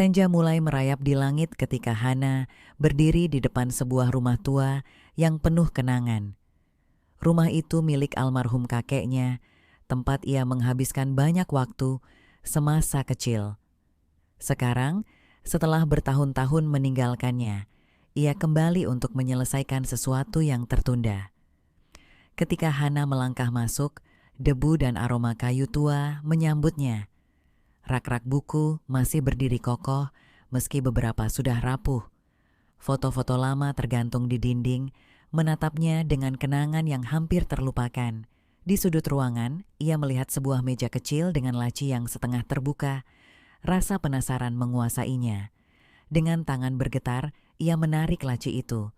Senja mulai merayap di langit ketika Hana berdiri di depan sebuah rumah tua yang penuh kenangan. Rumah itu milik almarhum kakeknya, tempat ia menghabiskan banyak waktu semasa kecil. Sekarang, setelah bertahun-tahun meninggalkannya, ia kembali untuk menyelesaikan sesuatu yang tertunda. Ketika Hana melangkah masuk, debu dan aroma kayu tua menyambutnya. Rak-rak buku masih berdiri kokoh meski beberapa sudah rapuh. Foto-foto lama tergantung di dinding, menatapnya dengan kenangan yang hampir terlupakan. Di sudut ruangan, ia melihat sebuah meja kecil dengan laci yang setengah terbuka. Rasa penasaran menguasainya. Dengan tangan bergetar, ia menarik laci itu.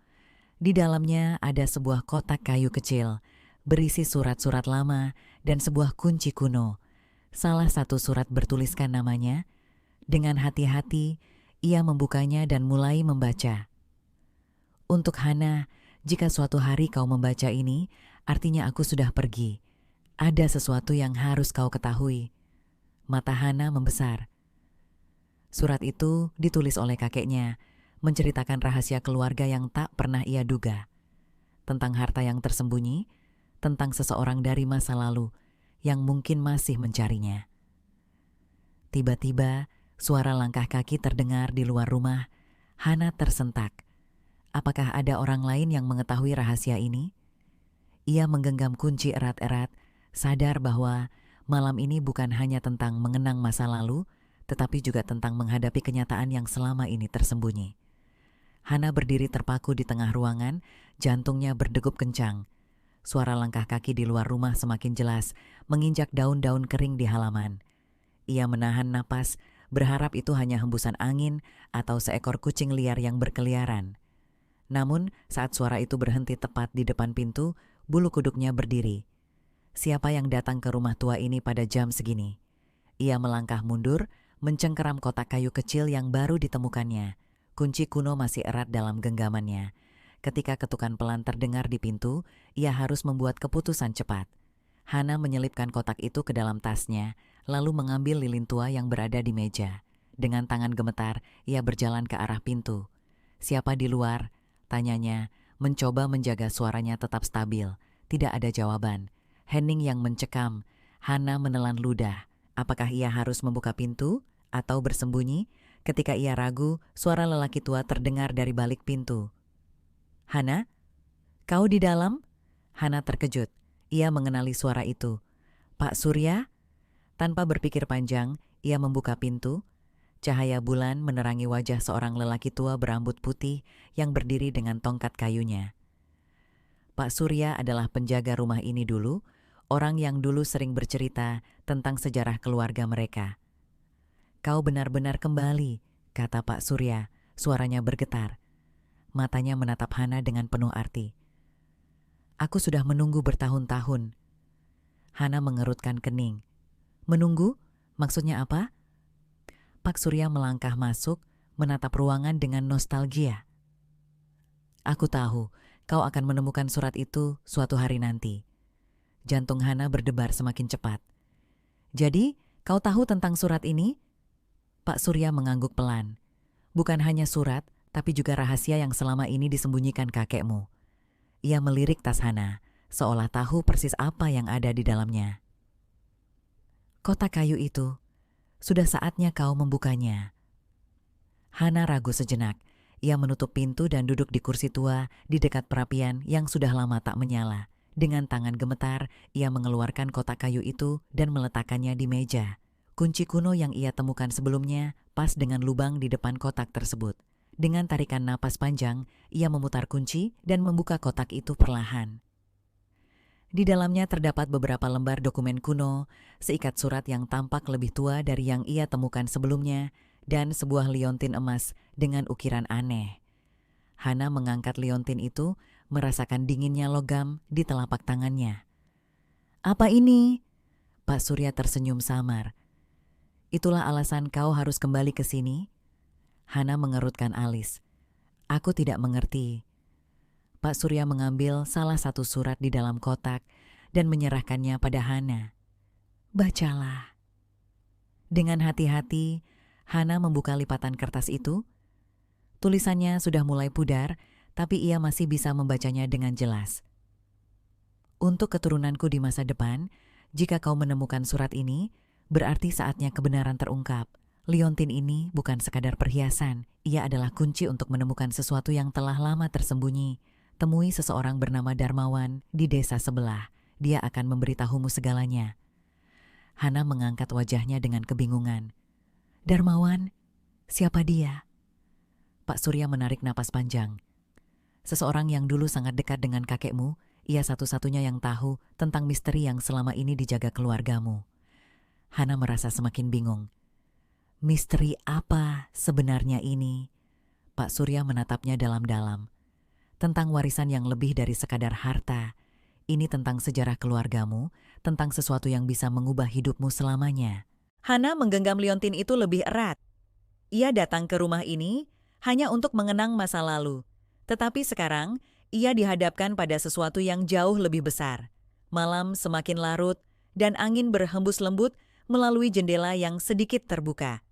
Di dalamnya ada sebuah kotak kayu kecil, berisi surat-surat lama dan sebuah kunci kuno. Salah satu surat bertuliskan namanya. Dengan hati-hati, ia membukanya dan mulai membaca. Untuk Hana, jika suatu hari kau membaca ini, artinya aku sudah pergi. Ada sesuatu yang harus kau ketahui. Mata Hana membesar. Surat itu ditulis oleh kakeknya, menceritakan rahasia keluarga yang tak pernah ia duga. Tentang harta yang tersembunyi, tentang seseorang dari masa lalu yang mungkin masih mencarinya. Tiba-tiba, suara langkah kaki terdengar di luar rumah. Hana tersentak. Apakah ada orang lain yang mengetahui rahasia ini? Ia menggenggam kunci erat-erat, sadar bahwa malam ini bukan hanya tentang mengenang masa lalu, tetapi juga tentang menghadapi kenyataan yang selama ini tersembunyi. Hana berdiri terpaku di tengah ruangan, jantungnya berdegup kencang. Suara langkah kaki di luar rumah semakin jelas, menginjak daun-daun kering di halaman. Ia menahan napas, berharap itu hanya hembusan angin atau seekor kucing liar yang berkeliaran. Namun, saat suara itu berhenti tepat di depan pintu, bulu kuduknya berdiri. Siapa yang datang ke rumah tua ini pada jam segini? Ia melangkah mundur, mencengkeram kotak kayu kecil yang baru ditemukannya. Kunci kuno masih erat dalam genggamannya. Ketika ketukan pelan terdengar di pintu, ia harus membuat keputusan cepat. Hana menyelipkan kotak itu ke dalam tasnya, lalu mengambil lilin tua yang berada di meja. Dengan tangan gemetar, ia berjalan ke arah pintu. "Siapa di luar?" tanyanya, mencoba menjaga suaranya tetap stabil. Tidak ada jawaban. Hening yang mencekam. Hana menelan ludah. Apakah ia harus membuka pintu atau bersembunyi? Ketika ia ragu, suara lelaki tua terdengar dari balik pintu. "Hana, kau di dalam?" Hana terkejut. Ia mengenali suara itu. "Pak Surya?" Tanpa berpikir panjang, ia membuka pintu. Cahaya bulan menerangi wajah seorang lelaki tua berambut putih yang berdiri dengan tongkat kayunya. Pak Surya adalah penjaga rumah ini dulu, orang yang dulu sering bercerita tentang sejarah keluarga mereka. "Kau benar-benar kembali," kata Pak Surya, suaranya bergetar. Matanya menatap Hana dengan penuh arti. "Aku sudah menunggu bertahun-tahun." Hana mengerutkan kening. "Menunggu? Maksudnya apa?" Pak Surya melangkah masuk, menatap ruangan dengan nostalgia. "Aku tahu, kau akan menemukan surat itu suatu hari nanti." Jantung Hana berdebar semakin cepat. "Jadi, kau tahu tentang surat ini?" Pak Surya mengangguk pelan. "Bukan hanya surat, tapi juga rahasia yang selama ini disembunyikan kakekmu." Ia melirik tas Hana, seolah tahu persis apa yang ada di dalamnya. "Kotak kayu itu, sudah saatnya kau membukanya." Hana ragu sejenak. Ia menutup pintu dan duduk di kursi tua di dekat perapian yang sudah lama tak menyala. Dengan tangan gemetar, ia mengeluarkan kotak kayu itu dan meletakkannya di meja. Kunci kuno yang ia temukan sebelumnya pas dengan lubang di depan kotak tersebut. Dengan tarikan napas panjang, ia memutar kunci dan membuka kotak itu perlahan. Di dalamnya terdapat beberapa lembar dokumen kuno, seikat surat yang tampak lebih tua dari yang ia temukan sebelumnya, dan sebuah liontin emas dengan ukiran aneh. Hana mengangkat liontin itu, merasakan dinginnya logam di telapak tangannya. "Apa ini?" Pak Surya tersenyum samar. "Itulah alasan kau harus kembali ke sini?" Hana mengerutkan alis. "Aku tidak mengerti." Pak Surya mengambil salah satu surat di dalam kotak dan menyerahkannya pada Hana. "Bacalah." Dengan hati-hati, Hana membuka lipatan kertas itu. Tulisannya sudah mulai pudar, tapi ia masih bisa membacanya dengan jelas. Untuk keturunanku di masa depan, jika kau menemukan surat ini, berarti saatnya kebenaran terungkap. Liontin ini bukan sekadar perhiasan, ia adalah kunci untuk menemukan sesuatu yang telah lama tersembunyi. Temui seseorang bernama Darmawan di desa sebelah. Dia akan memberitahumu segalanya. Hana mengangkat wajahnya dengan kebingungan. Darmawan, siapa dia? Pak Surya menarik napas panjang. Seseorang yang dulu sangat dekat dengan kakekmu, ia satu-satunya yang tahu tentang misteri yang selama ini dijaga keluargamu. Hana merasa semakin bingung. Misteri apa sebenarnya ini? Pak Surya menatapnya dalam-dalam. Tentang warisan yang lebih dari sekadar harta. Ini tentang sejarah keluargamu, tentang sesuatu yang bisa mengubah hidupmu selamanya. Hana menggenggam liontin itu lebih erat. Ia datang ke rumah ini hanya untuk mengenang masa lalu. Tetapi sekarang, ia dihadapkan pada sesuatu yang jauh lebih besar. Malam semakin larut, dan angin berhembus lembut melalui jendela yang sedikit terbuka.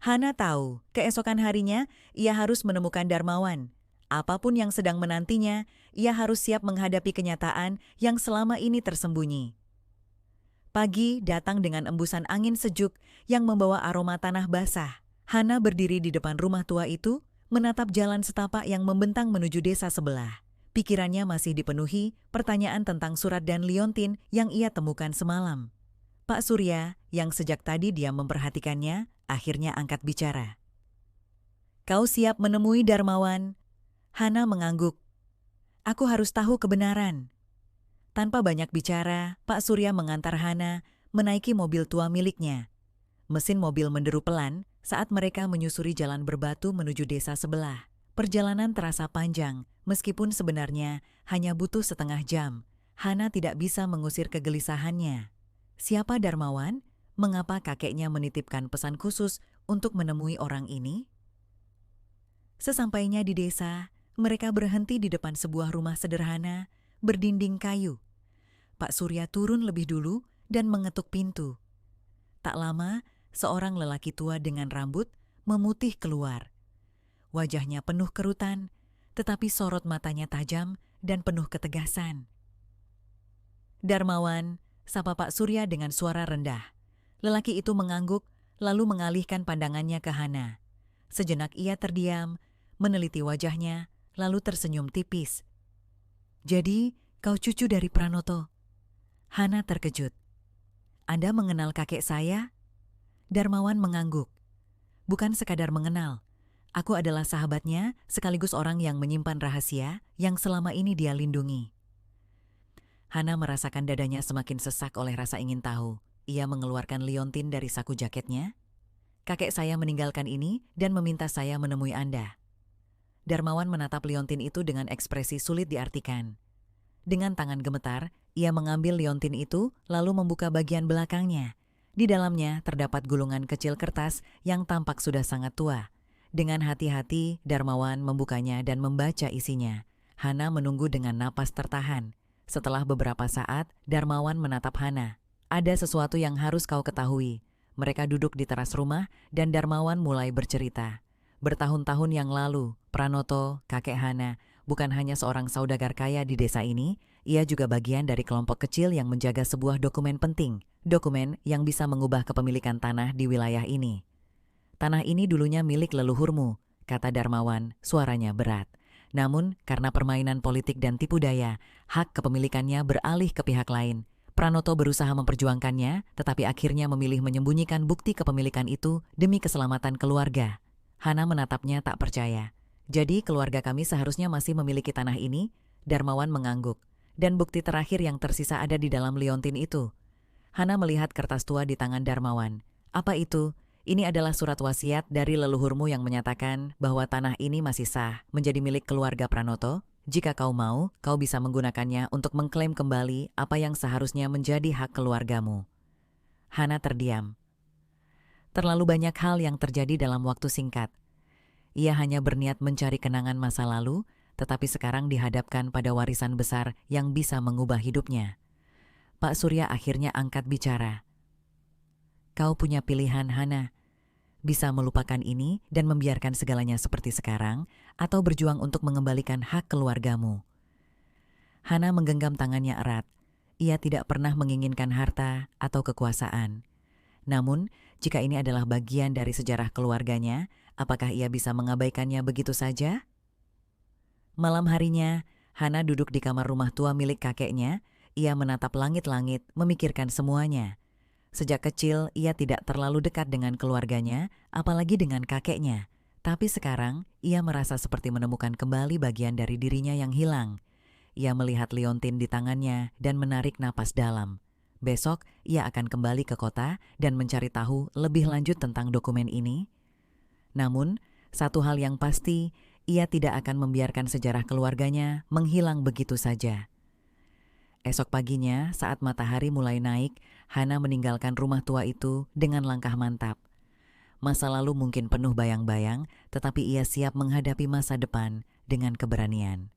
Hana tahu, keesokan harinya ia harus menemukan Darmawan. Apapun yang sedang menantinya, ia harus siap menghadapi kenyataan yang selama ini tersembunyi. Pagi datang dengan embusan angin sejuk yang membawa aroma tanah basah. Hana berdiri di depan rumah tua itu, menatap jalan setapak yang membentang menuju desa sebelah. Pikirannya masih dipenuhi pertanyaan tentang surat dan liontin yang ia temukan semalam. Pak Surya, yang sejak tadi dia memperhatikannya, akhirnya angkat bicara. Kau siap menemui Darmawan? Hana mengangguk. Aku harus tahu kebenaran. Tanpa banyak bicara, Pak Surya mengantar Hana menaiki mobil tua miliknya. Mesin mobil menderu pelan saat mereka menyusuri jalan berbatu menuju desa sebelah. Perjalanan terasa panjang, meskipun sebenarnya hanya butuh setengah jam. Hana tidak bisa mengusir kegelisahannya. Siapa Darmawan? Mengapa kakeknya menitipkan pesan khusus untuk menemui orang ini? Sesampainya di desa, mereka berhenti di depan sebuah rumah sederhana, berdinding kayu. Pak Surya turun lebih dulu dan mengetuk pintu. Tak lama, seorang lelaki tua dengan rambut memutih keluar. Wajahnya penuh kerutan, tetapi sorot matanya tajam dan penuh ketegasan. Darmawan, sapa Pak Surya dengan suara rendah. Lelaki itu mengangguk, lalu mengalihkan pandangannya ke Hana. Sejenak ia terdiam, meneliti wajahnya, lalu tersenyum tipis. Jadi, kau cucu dari Pranoto? Hana terkejut. Anda mengenal kakek saya? Darmawan mengangguk. Bukan sekadar mengenal. Aku adalah sahabatnya, sekaligus orang yang menyimpan rahasia yang selama ini dia lindungi. Hana merasakan dadanya semakin sesak oleh rasa ingin tahu. Ia mengeluarkan liontin dari saku jaketnya. Kakek saya meninggalkan ini dan meminta saya menemui Anda. Darmawan menatap liontin itu dengan ekspresi sulit diartikan. Dengan tangan gemetar, ia mengambil liontin itu lalu membuka bagian belakangnya. Di dalamnya terdapat gulungan kecil kertas yang tampak sudah sangat tua. Dengan hati-hati, Darmawan membukanya dan membaca isinya. Hana menunggu dengan napas tertahan. Setelah beberapa saat, Darmawan menatap Hana. Ada sesuatu yang harus kau ketahui. Mereka duduk di teras rumah dan Darmawan mulai bercerita. Bertahun-tahun yang lalu, Pranoto, kakek Hana, bukan hanya seorang saudagar kaya di desa ini, ia juga bagian dari kelompok kecil yang menjaga sebuah dokumen penting. Dokumen yang bisa mengubah kepemilikan tanah di wilayah ini. Tanah ini dulunya milik leluhurmu, kata Darmawan, suaranya berat. Namun, karena permainan politik dan tipu daya, hak kepemilikannya beralih ke pihak lain. Pranoto berusaha memperjuangkannya, tetapi akhirnya memilih menyembunyikan bukti kepemilikan itu demi keselamatan keluarga. Hana menatapnya tak percaya. Jadi keluarga kami seharusnya masih memiliki tanah ini? Darmawan mengangguk. Dan bukti terakhir yang tersisa ada di dalam liontin itu. Hana melihat kertas tua di tangan Darmawan. Apa itu? Ini adalah surat wasiat dari leluhurmu yang menyatakan bahwa tanah ini masih sah menjadi milik keluarga Pranoto. Jika kau mau, kau bisa menggunakannya untuk mengklaim kembali apa yang seharusnya menjadi hak keluargamu. Hana terdiam. Terlalu banyak hal yang terjadi dalam waktu singkat. Ia hanya berniat mencari kenangan masa lalu, tetapi sekarang dihadapkan pada warisan besar yang bisa mengubah hidupnya. Pak Surya akhirnya angkat bicara. Kau punya pilihan, Hana. bisa melupakan ini dan membiarkan segalanya seperti sekarang, atau berjuang untuk mengembalikan hak keluargamu? Hana menggenggam tangannya erat. Ia tidak pernah menginginkan harta atau kekuasaan. Namun, jika ini adalah bagian dari sejarah keluarganya, apakah ia bisa mengabaikannya begitu saja? Malam harinya, Hana duduk di kamar rumah tua milik kakeknya. Ia menatap langit-langit, memikirkan semuanya. Sejak kecil, ia tidak terlalu dekat dengan keluarganya, apalagi dengan kakeknya. Tapi sekarang, ia merasa seperti menemukan kembali bagian dari dirinya yang hilang. Ia melihat liontin di tangannya dan menarik napas dalam. Besok, ia akan kembali ke kota dan mencari tahu lebih lanjut tentang dokumen ini. Namun, satu hal yang pasti, ia tidak akan membiarkan sejarah keluarganya menghilang begitu saja. Esok paginya, saat matahari mulai naik, Hana meninggalkan rumah tua itu dengan langkah mantap. Masa lalu mungkin penuh bayang-bayang, tetapi ia siap menghadapi masa depan dengan keberanian.